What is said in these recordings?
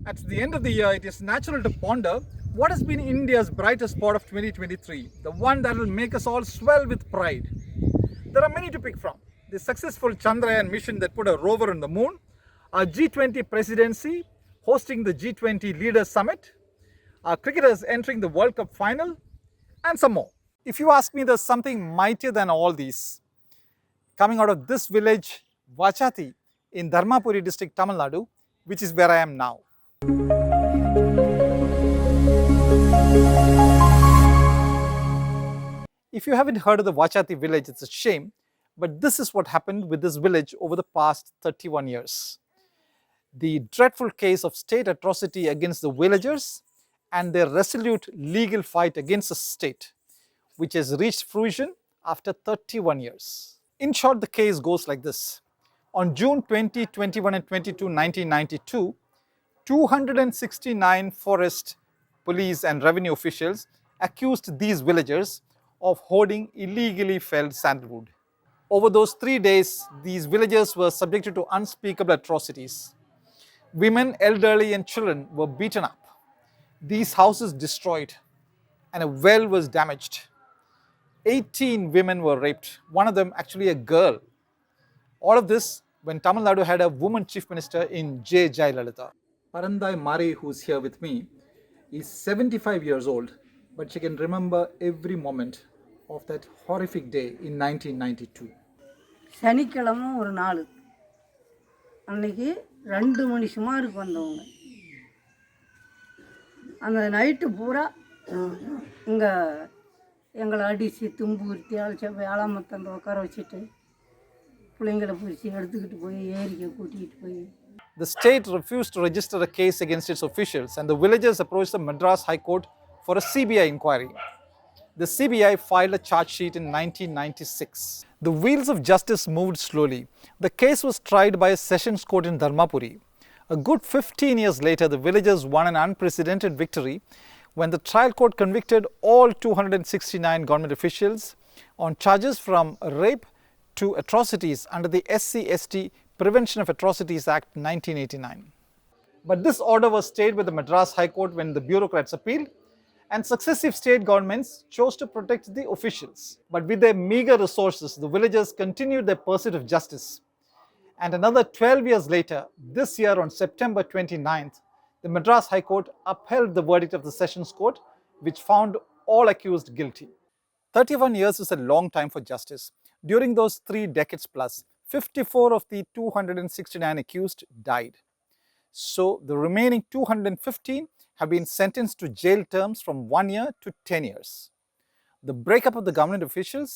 At the end of the year, it is natural to ponder what has been India's brightest spot of 2023, the one that will make us all swell with pride. There are many to pick from. The successful Chandrayan mission that put a rover on the moon, our G20 presidency hosting the G20 Leaders Summit, our cricketers entering the World Cup final, and some more. If you ask me, there's something mightier than all these coming out of this village, Vachathi, in Dharmapuri district, Tamil Nadu, which is where I am now. If you haven't heard of the Vachathi village, it's a shame, but this is what happened with this village over the past 31 years. The dreadful case of state atrocity against the villagers and their resolute legal fight against the state, which has reached fruition after 31 years. In short, the case goes like this. On June 20, 21 and 22, 1992, 269 forest, police and revenue officials accused these villagers of hoarding illegally felled sandalwood. Over those 3 days, these villagers were subjected to unspeakable atrocities. Women, elderly and children were beaten up. These houses destroyed and a well was damaged. 18 women were raped, one of them actually a girl. All of this when Tamil Nadu had a woman chief minister in J. Jayalalitha. Parandai Mari, who's here with me, is 75 years old, but she can remember every moment of that horrific day in 1992. சனிக்கிழமை ஒரு நாள் அன்னைக்கு 2 மணி சுமாருக்கு வந்தவங்க. அந்த night பூரா இங்கே எங்களை அடித்து தும்புறுத்தி அழைச்ச வேளாமத்தந்த உட்கார வச்சுட்டு பிள்ளைங்களை பிடிச்சி எடுத்துக்கிட்டு போய் ஏரிக்கை கூட்டிகிட்டு போய். The state refused to register a case against its officials and the villagers approached the Madras High Court for a CBI inquiry. The CBI filed a charge sheet in 1996. The wheels of justice moved slowly. The case was tried by a sessions court in Dharmapuri. A good 15 years later, the villagers won an unprecedented victory when the trial court convicted all 269 government officials on charges from rape to atrocities under the SC/ST Prevention of Atrocities Act 1989. But this order was stayed with the Madras High Court when the bureaucrats appealed, and successive state governments chose to protect the officials. But with their meager resources, the villagers continued their pursuit of justice. And another 12 years later, this year on September 29th, the Madras High Court upheld the verdict of the Sessions Court, which found all accused guilty. 31 years is a long time for justice. During those 3 decades plus, 54 of the 269 accused died. So the remaining 215 have been sentenced to jail terms from 1 year to 10 years. The breakup of the government officials,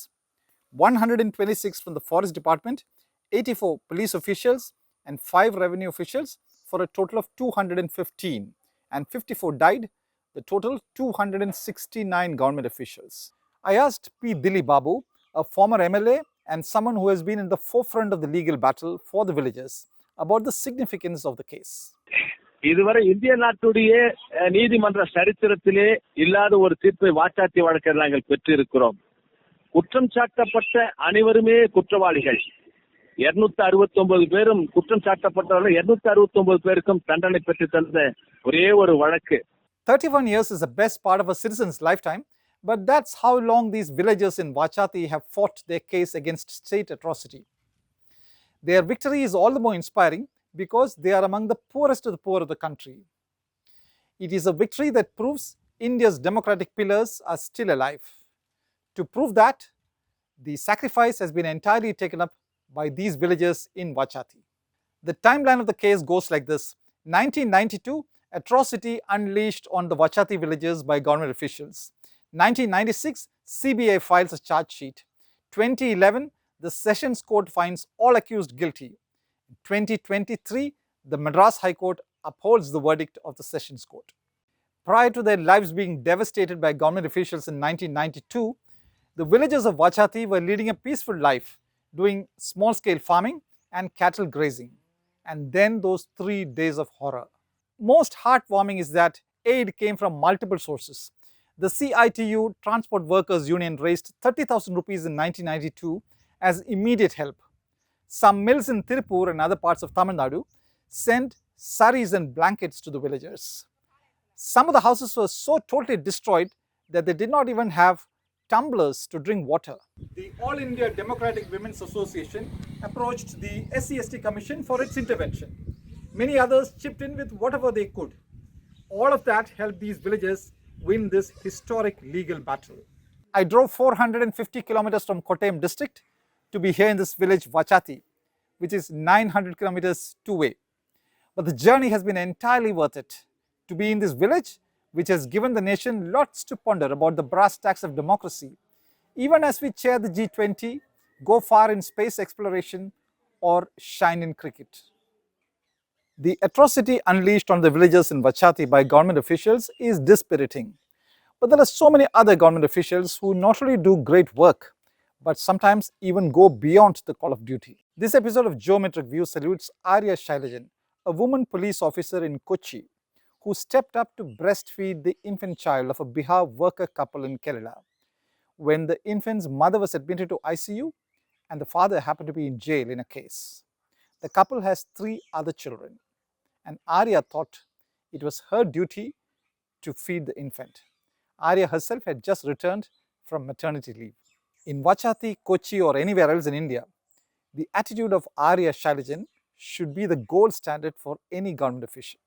126 from the forest department, 84 police officials and 5 revenue officials for a total of 215, and 54 died, the total 269 government officials. I asked P. Dilli Babu, a former MLA and someone who has been in the forefront of the legal battle for the villagers, about the significance of the case. இதுவரை இந்திய நாட்டுடைய நீதிமன்ற சரித்திரத்திலே இல்லாத ஒரு தீர்ப்பை வாச்சாத்தி வழக்கில் நாங்கள் பெற்றிருக்கிறோம். குற்றம் சாட்டப்பட்ட அனைவருமே குற்றவாளிகள். 269 பேரும் குற்றம் சாட்டப்பட்டவர்கள் 269 பேருக்கும் தண்டனை பெற்று தந்த ஒரே ஒரு வழக்கு. 31 years is the best part of a citizen's lifetime, but that's how long these villagers in Vachathi have fought their case against state atrocity. Their victory is all the more inspiring because they are among the poorest of the poor of the country. It is a victory that proves India's democratic pillars are still alive. To prove that, the sacrifice has been entirely taken up by these villagers in Vachathi. The timeline of the case goes like this. 1992, atrocity unleashed on the Vachathi villagers by government officials. 1996, CBI files a charge sheet. 2011, the Sessions Court finds all accused guilty. 2023, the Madras High Court upholds the verdict of the Sessions Court. Prior to their lives being devastated by government officials in 1992, the villagers of Vachathi were leading a peaceful life, doing small-scale farming and cattle grazing. And then those 3 days of horror. Most heartwarming is that aid came from multiple sources. The CITU Transport Workers Union raised 30,000 rupees in 1992 as immediate help. Some mills in Tirupur and other parts of Tamil Nadu sent saris and blankets to the villagers. Some of the houses were so totally destroyed that they did not even have tumblers to drink water. The All India Democratic Women's Association approached the SC/ST Commission for its intervention. Many others chipped in with whatever they could. All of that helped these villagers win this historic legal battle. I drove 450 kilometers from Kottayam district to be here in this village Vachathi, which is 900 kilometers two-way. But the journey has been entirely worth it. To be in this village, which has given the nation lots to ponder about the brass tacks of democracy, even as we chair the G20, go far in space exploration, or shine in cricket. The atrocity unleashed on the villagers in Vachathi by government officials is dispiriting. But there are so many other government officials who not only do great work, but sometimes even go beyond the call of duty. This episode of Geometric View salutes Arya Shailajan, a woman police officer in Kochi, who stepped up to breastfeed the infant child of a Bihar worker couple in Kerala. When the infant's mother was admitted to ICU and the father happened to be in jail in a case. The couple has 3 other children, and Arya thought it was her duty to feed the infant. Arya herself had just returned from maternity leave. In Vachathi, Kochi, or anywhere else in India, the attitude of Arya Shailajan should be the gold standard for any government official.